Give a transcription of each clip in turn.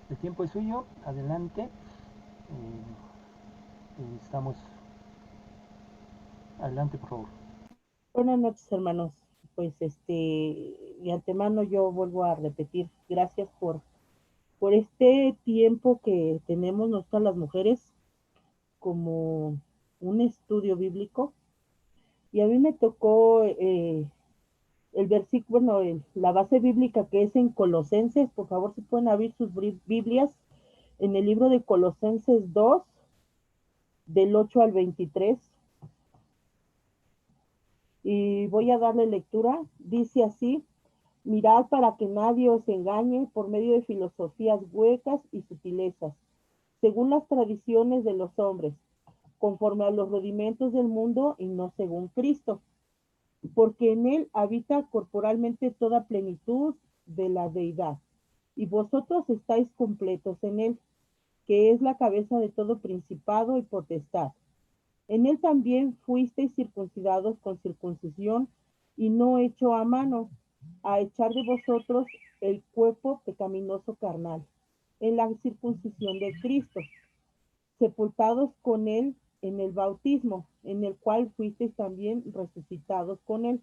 El tiempo es suyo, adelante. Estamos adelante, por favor. Buenas noches, hermanos. Pues de antemano yo vuelvo a repetir, gracias por este tiempo que tenemos nosotras las mujeres como un estudio bíblico. Y a mí me tocó el versículo, bueno, la base bíblica que es en Colosenses. Por favor, si pueden abrir sus Biblias en el libro de Colosenses 2 del 8 al 23. Y voy a darle lectura. Dice así: mirad para que nadie os engañe por medio de filosofías huecas y sutilezas, según las tradiciones de los hombres, conforme a los rudimentos del mundo y no según Cristo, porque en él habita corporalmente toda plenitud de la deidad, y vosotros estáis completos en él, que es la cabeza de todo principado y potestad. En él también fuisteis circuncidados con circuncisión y no hecho a mano, a echar de vosotros el cuerpo pecaminoso carnal, en la circuncisión de Cristo, sepultados con él en el bautismo, en el cual fuisteis también resucitados con él,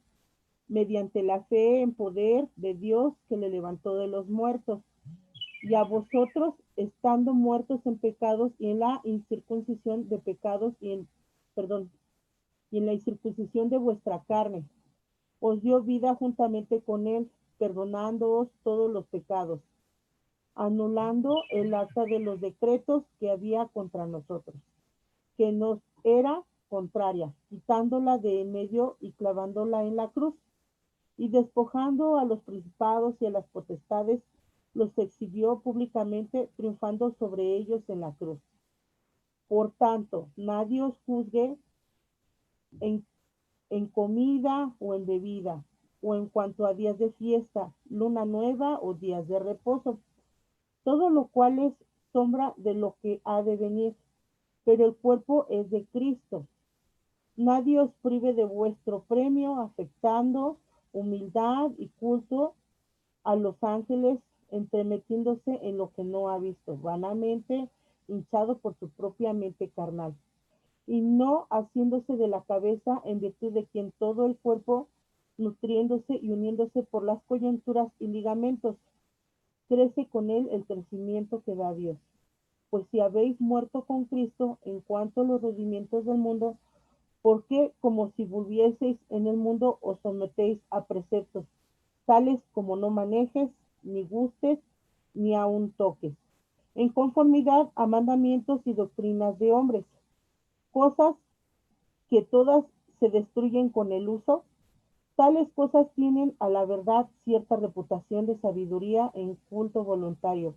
mediante la fe en poder de Dios que le levantó de los muertos, y a vosotros, estando muertos en pecados y en la incircuncisión de pecados perdón, y en la incircuncisión de vuestra carne, os dio vida juntamente con él, perdonándoos todos los pecados, anulando el acta de los decretos que había contra nosotros, que nos era contraria, quitándola de en medio y clavándola en la cruz, y despojando a los principados y a las potestades, los exhibió públicamente, triunfando sobre ellos en la cruz. Por tanto, nadie os juzgue en en comida o en bebida, o en cuanto a días de fiesta, luna nueva o días de reposo, todo lo cual es sombra de lo que ha de venir, pero el cuerpo es de Cristo. Nadie os prive de vuestro premio, afectando humildad y culto a los ángeles, entremetiéndose en lo que no ha visto, vanamente hinchado por su propia mente carnal, y no haciéndose de la cabeza, en virtud de quien todo el cuerpo, nutriéndose y uniéndose por las coyunturas y ligamentos, crece con él el crecimiento que da Dios. Pues si habéis muerto con Cristo en cuanto a los rudimientos del mundo, ¿por qué, como si volvieseis en el mundo, os sometéis a preceptos, tales como no manejes, ni gustes, ni aun toques, en conformidad a mandamientos y doctrinas de hombres, cosas que todas se destruyen con el uso? Tales cosas tienen a la verdad cierta reputación de sabiduría en culto voluntario,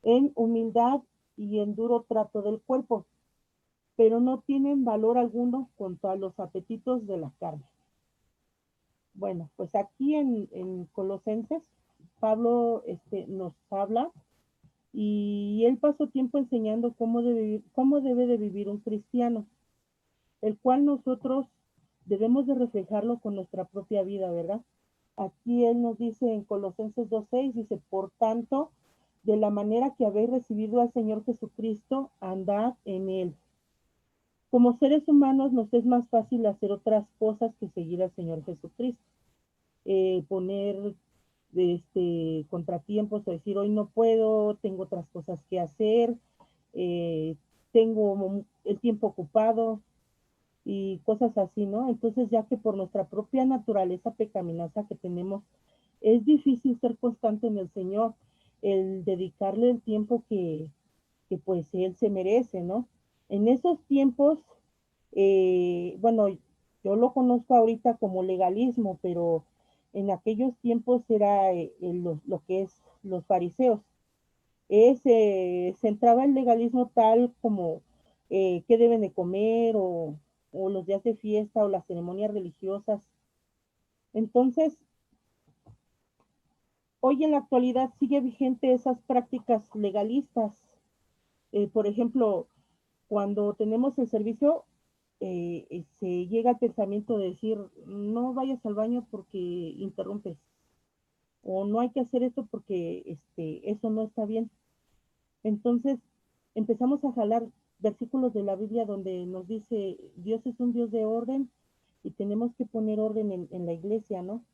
en humildad y en duro trato del cuerpo, pero no tienen valor alguno contra los apetitos de la carne. Bueno, pues aquí en Colosenses, Pablo nos habla y él pasó tiempo enseñando cómo debe de vivir un cristiano, el cual nosotros debemos de reflejarlo con nuestra propia vida, ¿verdad? Aquí él nos dice en Colosenses 2:6, dice, por tanto, de la manera que habéis recibido al Señor Jesucristo, andad en él. Como seres humanos nos es más fácil hacer otras cosas que seguir al Señor Jesucristo. Poner contratiempos o decir hoy no puedo, tengo otras cosas que hacer, eh, tengo el tiempo ocupado, y cosas así, ¿no? Entonces, ya que por nuestra propia naturaleza pecaminosa que tenemos, es difícil ser constante en el Señor, el dedicarle el tiempo que pues Él se merece, ¿no? En esos tiempos, bueno, yo lo conozco ahorita como legalismo, pero en aquellos tiempos era lo que es los fariseos. Se entraba el legalismo tal como qué deben de comer o los días de fiesta o las ceremonias religiosas. Entonces, hoy en la actualidad sigue vigente esas prácticas legalistas. Por ejemplo, cuando tenemos el servicio, se llega al pensamiento de decir, no vayas al baño porque interrumpes, o no hay que hacer esto porque eso no está bien. Entonces empezamos a jalar versículos de la Biblia donde nos dice, Dios es un Dios de orden y tenemos que poner orden en la iglesia, ¿no?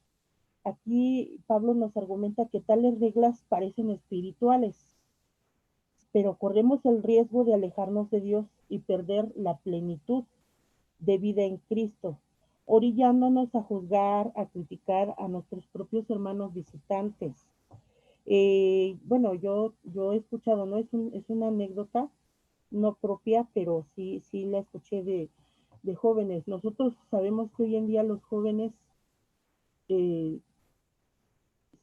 Aquí Pablo nos argumenta que tales reglas parecen espirituales, pero corremos el riesgo de alejarnos de Dios y perder la plenitud de vida en Cristo, orillándonos a juzgar, a criticar a nuestros propios hermanos visitantes. Bueno, yo he escuchado, ¿no? Es una anécdota no propia, pero sí la escuché de jóvenes. Nosotros sabemos que hoy en día los jóvenes eh,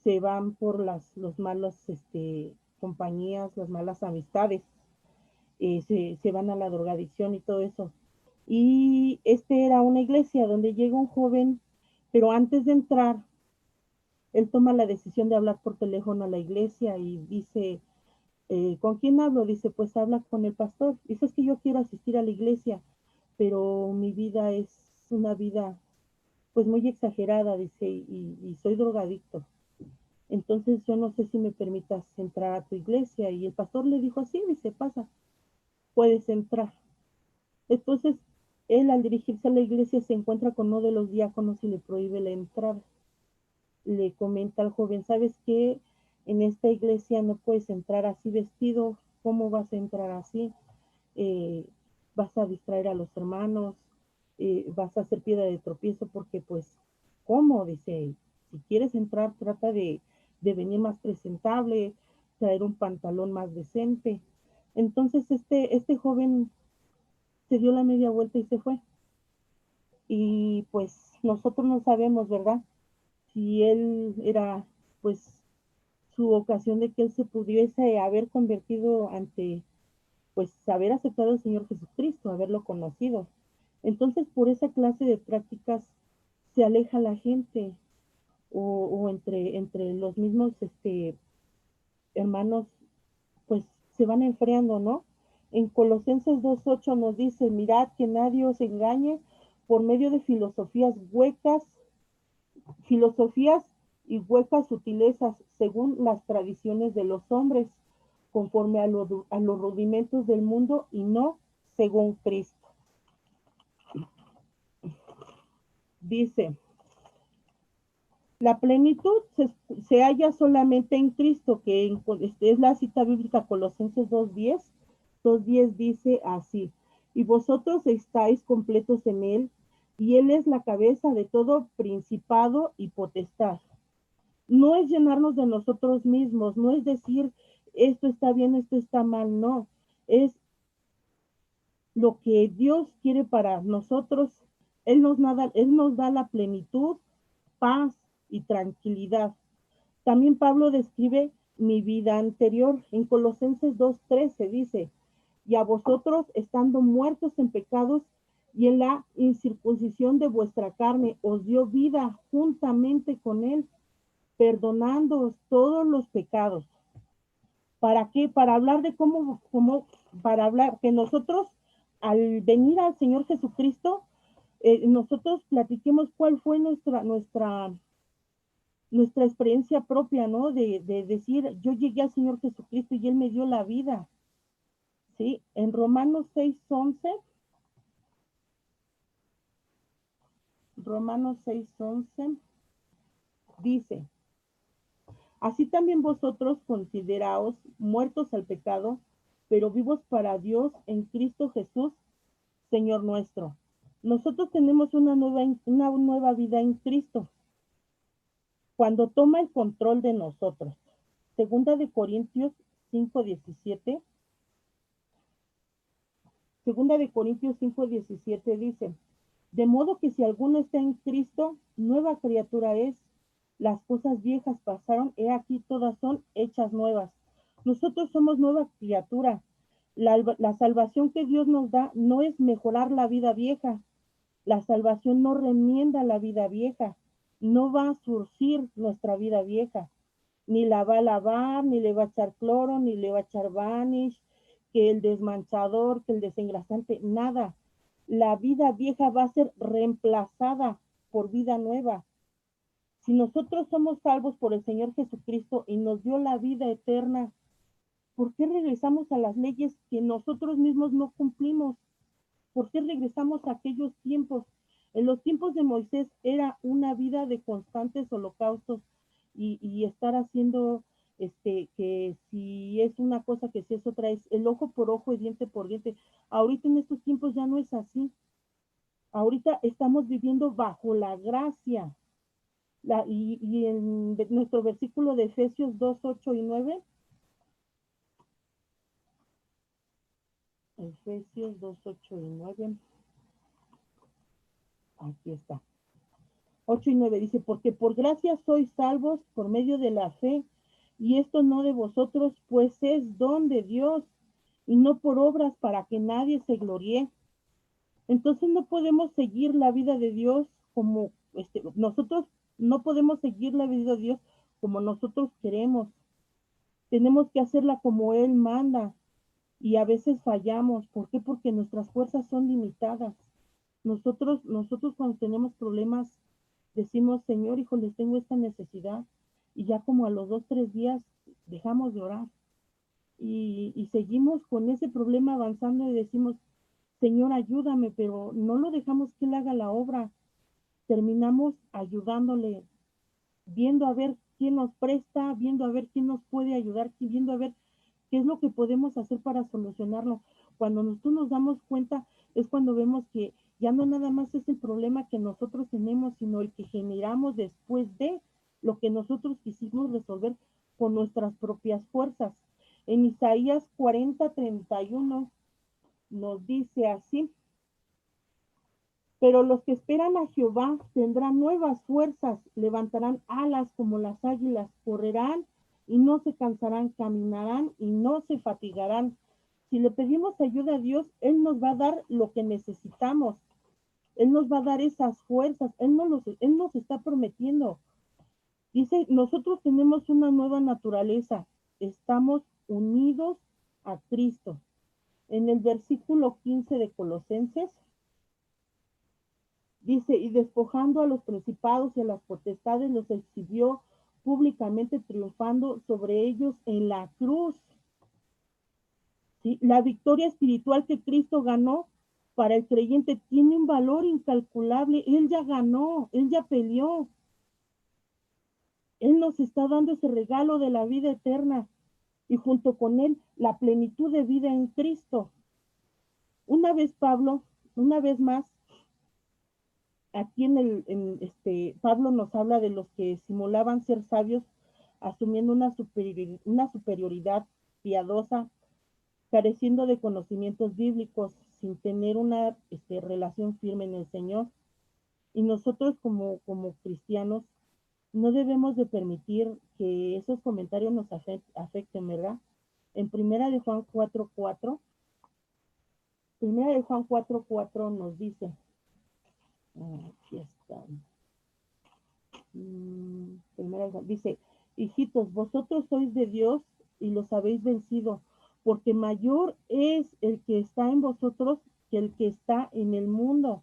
se van por los malas compañías, las malas amistades, se van a la drogadicción y todo eso. Y era una iglesia donde llega un joven, pero antes de entrar, él toma la decisión de hablar por teléfono a la iglesia y dice, ¿con quién hablo? Dice, pues habla con el pastor. Dice, es que yo quiero asistir a la iglesia, pero mi vida es una vida pues muy exagerada, dice, y soy drogadicto. Entonces yo no sé si me permitas entrar a tu iglesia. Y el pastor le dijo, sí, dice, pasa, puedes entrar. Entonces él al dirigirse a la iglesia se encuentra con uno de los diáconos y le prohíbe la entrada. Le comenta al joven, ¿sabes qué? En esta iglesia no puedes entrar así vestido, ¿cómo vas a entrar así? Eh, Vas a distraer a los hermanos, vas a hacer piedra de tropiezo porque pues, ¿cómo? Dice, si quieres entrar, trata de venir más presentable, traer un pantalón más decente. Entonces este joven se dio la media vuelta y se fue. Y pues nosotros no sabemos, ¿verdad? Si él era pues su ocasión de que él se pudiese haber convertido ante, pues haber aceptado al Señor Jesucristo, haberlo conocido. Entonces, por esa clase de prácticas se aleja la gente o entre los mismos hermanos, pues se van enfriando, ¿no? En Colosenses 2:8 nos dice, mirad que nadie os engañe por medio de filosofías y huecas sutilezas según las tradiciones de los hombres, conforme a los rudimentos del mundo y no según Cristo. Dice, la plenitud se halla solamente en Cristo, que es la cita bíblica Colosenses 2:10. 2:10 dice así, y vosotros estáis completos en Él, y Él es la cabeza de todo principado y potestad. No es llenarnos de nosotros mismos, no es decir esto está bien, esto está mal, no, es lo que Dios quiere para nosotros. Él nos da la plenitud, paz y tranquilidad. También Pablo describe mi vida anterior. En Colosenses 2:13 dice, y a vosotros estando muertos en pecados y en la incircuncisión de vuestra carne, os dio vida juntamente con él, perdonándoos todos los pecados. ¿Para qué? Para hablar de para hablar que nosotros al venir al Señor Jesucristo, nosotros platiquemos cuál fue nuestra experiencia propia, ¿no? De decir, yo llegué al Señor Jesucristo y Él me dio la vida, ¿sí? En Romanos 6:11 dice, así también vosotros consideraos muertos al pecado, pero vivos para Dios en Cristo Jesús, Señor nuestro. Nosotros tenemos una nueva vida en Cristo cuando toma el control de nosotros. Segunda de Corintios 5:17. Segunda de Corintios 5:17 dice, de modo que si alguno está en Cristo, nueva criatura es, las cosas viejas pasaron, he aquí todas son hechas nuevas. Nosotros somos nueva criatura. La salvación que Dios nos da no es mejorar la vida vieja. La salvación no remienda la vida vieja, no va a surcir nuestra vida vieja, ni la va a lavar, ni le va a echar cloro, ni le va a echar vanish, que el desmanchador, que el desengrasante, nada. La vida vieja va a ser reemplazada por vida nueva. Si nosotros somos salvos por el Señor Jesucristo y nos dio la vida eterna, ¿Por qué regresamos a las leyes que nosotros mismos no cumplimos? ¿Por qué regresamos a aquellos tiempos? En los tiempos de Moisés era una vida de constantes holocaustos y estar haciendo, que si es una cosa, que si es otra, es el ojo por ojo y diente por diente. Ahorita en estos tiempos ya no es así. Ahorita estamos viviendo bajo la gracia. Y en nuestro versículo de Efesios 2, 8 y 9, Efesios 2, 8 y 9, aquí está. 8 y 9 dice, porque por gracia sois salvos por medio de la fe, y esto no de vosotros, pues es don de Dios, y no por obras para que nadie se gloríe. Entonces no podemos seguir la vida de Dios como, nosotros no podemos seguir la vida de Dios como nosotros queremos. Tenemos que hacerla como Él manda, y a veces fallamos. ¿Por qué? Porque nuestras fuerzas son limitadas. Nosotros cuando tenemos problemas, decimos, Señor, hijo, les tengo esta necesidad, y ya como a los 2, 3 días dejamos de orar y seguimos con ese problema avanzando y decimos, Señor, ayúdame, pero no lo dejamos que Él haga la obra. Terminamos ayudándole, viendo a ver quién nos presta, viendo a ver quién nos puede ayudar, viendo a ver qué es lo que podemos hacer para solucionarlo. Cuando nosotros nos damos cuenta, es cuando vemos que ya no nada más es el problema que nosotros tenemos, sino el que generamos después de lo que nosotros quisimos resolver con nuestras propias fuerzas. En Isaías 40:31 nos dice así, pero los que esperan a Jehová tendrán nuevas fuerzas, levantarán alas como las águilas, correrán y no se cansarán, caminarán y no se fatigarán. Si le pedimos ayuda a Dios, Él nos va a dar lo que necesitamos. Él nos va a dar esas fuerzas. Él nos está prometiendo. Dice, nosotros tenemos una nueva naturaleza. Estamos unidos a Cristo. En el versículo 15 de Colosenses, dice, y despojando a los principados y a las potestades, los exhibió públicamente, triunfando sobre ellos en la cruz. ¿Sí? La victoria espiritual que Cristo ganó para el creyente tiene un valor incalculable. Él ya ganó, Él ya peleó. Él nos está dando ese regalo de la vida eterna y junto con Él la plenitud de vida en Cristo. Una vez Pablo, una vez más, aquí Pablo nos habla de los que simulaban ser sabios, asumiendo una superioridad piadosa, careciendo de conocimientos bíblicos, sin tener una relación firme en el Señor. Y nosotros como cristianos no debemos de permitir que esos comentarios nos afecten, ¿verdad? En Primera de Juan 4:4 nos dice, aquí está, dice, hijitos, vosotros sois de Dios y los habéis vencido, porque mayor es el que está en vosotros que el que está en el mundo.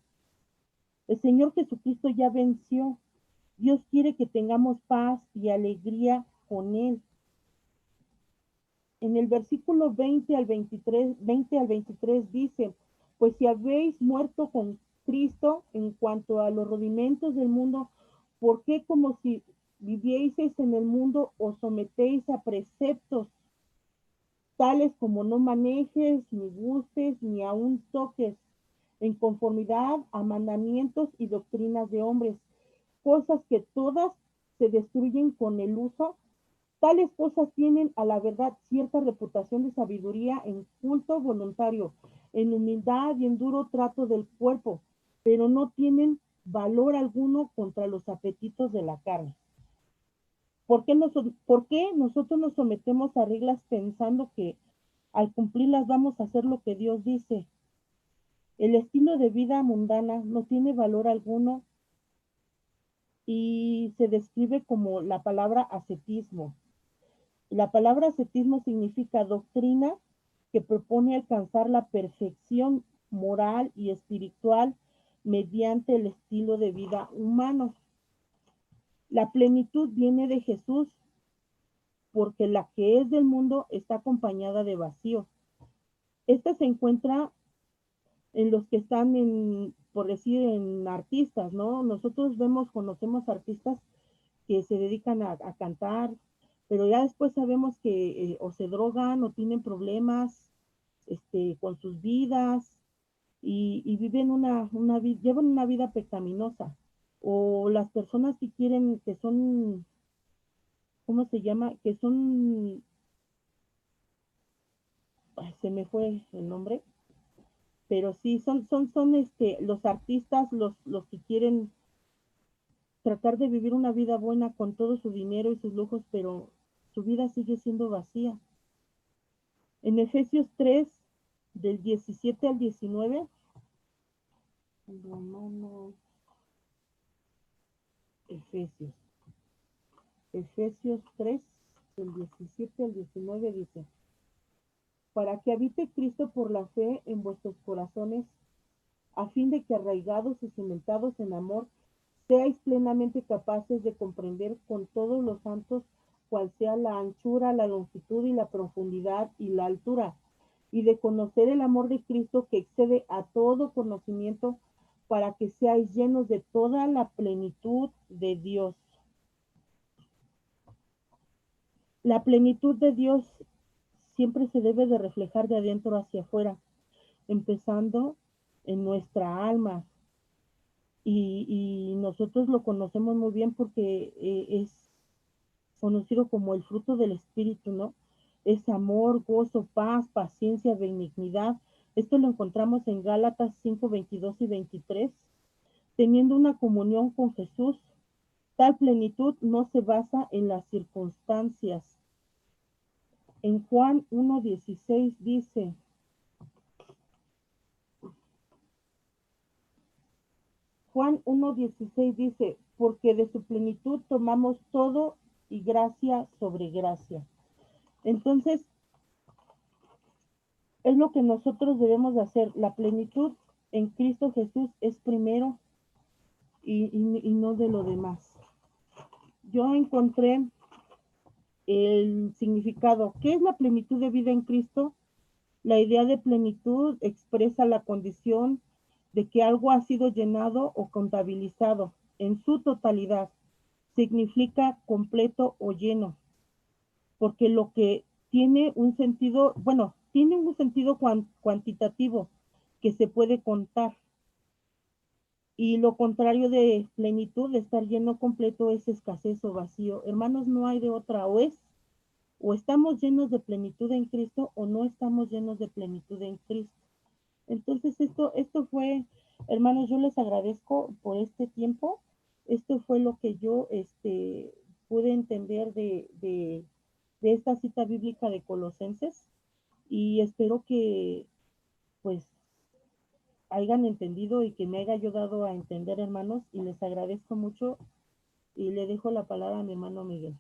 El Señor Jesucristo ya venció. Dios quiere que tengamos paz y alegría con Él. En el versículo 20 al 23 dice, pues si habéis muerto con Cristo en cuanto a los rudimentos del mundo, ¿por qué como si vivieseis en el mundo os sometéis a preceptos tales como no manejes, ni gustes, ni aun toques, en conformidad a mandamientos y doctrinas de hombres, cosas que todas se destruyen con el uso? Tales cosas tienen a la verdad cierta reputación de sabiduría en culto voluntario, en humildad y en duro trato del cuerpo, pero no tienen valor alguno contra los apetitos de la carne. ¿Por qué nosotros nos sometemos a reglas pensando que al cumplirlas vamos a hacer lo que Dios dice? El estilo de vida mundana no tiene valor alguno y se describe como la palabra ascetismo. La palabra ascetismo significa doctrina que propone alcanzar la perfección moral y espiritual mediante el estilo de vida humano. La plenitud viene de Jesús porque la que es del mundo está acompañada de vacío. Esta se encuentra en los que están en, por decir, en artistas, ¿no? Nosotros vemos, conocemos artistas que se dedican a cantar, pero ya después sabemos que o se drogan o tienen problemas con sus vidas y viven llevan una vida pecaminosa. O las personas que quieren, que son, ¿cómo se llama? Que son, ay, se me fue el nombre, pero sí, son los artistas, los que quieren tratar de vivir una vida buena con todo su dinero y sus lujos, pero su vida sigue siendo vacía. En Efesios 3, del 17 al 19, Romanos, Efesios, Efesios 3, del 17 al 19 dice, para que habite Cristo por la fe en vuestros corazones, a fin de que arraigados y cimentados en amor, seáis plenamente capaces de comprender con todos los santos cuál sea la anchura, la longitud y la profundidad y la altura, y de conocer el amor de Cristo que excede a todo conocimiento, para que seáis llenos de toda la plenitud de Dios. La plenitud de Dios siempre se debe de reflejar de adentro hacia afuera, empezando en nuestra alma. Y nosotros lo conocemos muy bien porque es conocido como el fruto del Espíritu, ¿no? Es amor, gozo, paz, paciencia, benignidad. Esto lo encontramos en Gálatas 5, 22 y 23. Teniendo una comunión con Jesús, tal plenitud no se basa en las circunstancias. En Juan 1:16 dice, Juan 1:16 dice, porque de su plenitud tomamos todo y gracia sobre gracia. Entonces, es lo que nosotros debemos de hacer. La plenitud en Cristo Jesús es primero y no de lo demás. Yo encontré el significado. ¿Qué es la plenitud de vida en Cristo? La idea de plenitud expresa la condición de que algo ha sido llenado o contabilizado en su totalidad. Significa completo o lleno, porque lo que tiene un sentido, bueno, tiene un sentido cuantitativo que se puede contar. Y lo contrario de plenitud, de estar lleno completo, es escasez o vacío. Hermanos, no hay de otra, o estamos llenos de plenitud en Cristo o no estamos llenos de plenitud en Cristo. Entonces esto fue, hermanos, yo les agradezco por este tiempo. Esto fue lo que yo pude entender de esta cita bíblica de Colosenses y espero que pues hayan entendido y que me haya ayudado a entender, hermanos, y les agradezco mucho y le dejo la palabra a mi hermano Miguel.